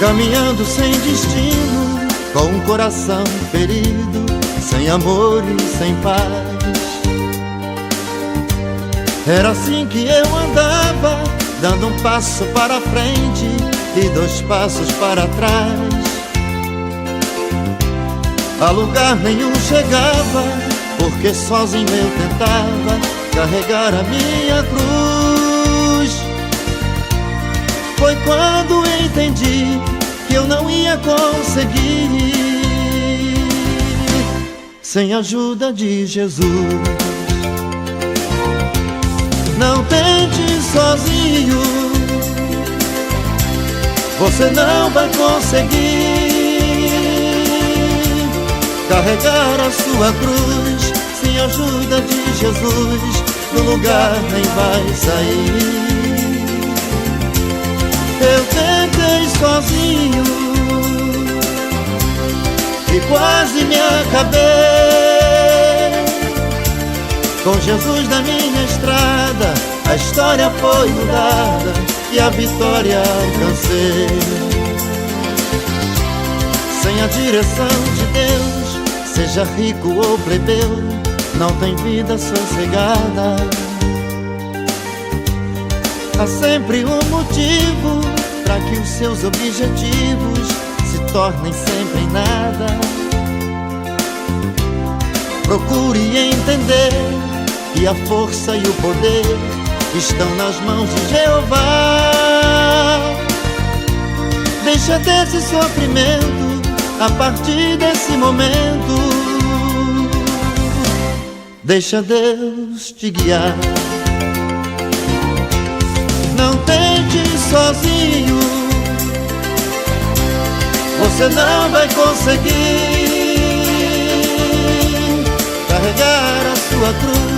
caminhando sem destino, com um coração ferido, sem amor e sem paz. Era assim que eu andava, dando um passo para frente e 2 passos para trás. A lugar nenhum chegava, porque sozinho eu tentava carregar a minha cruz. Foi quando entendi que eu não ia conseguir sem a ajuda de Jesus. Não tente sozinho, você não vai conseguir carregar a sua cruz. Sem a ajuda de Jesus, do lugar nem vai sair. Eu tentei sozinho e quase me acabei. Com Jesus na minha estrada, a história foi mudada e a vitória alcancei. Sem a direção de Deus, seja rico ou plebeu, não tem vida sossegada. Há sempre um motivo para que os seus objetivos se tornem sempre em nada. Procure entender que a força e o poder estão nas mãos de Jeová. Deixa desse sofrimento, a partir desse momento, deixa Deus te guiar. Não tente sozinho, você não vai conseguir carregar a sua cruz.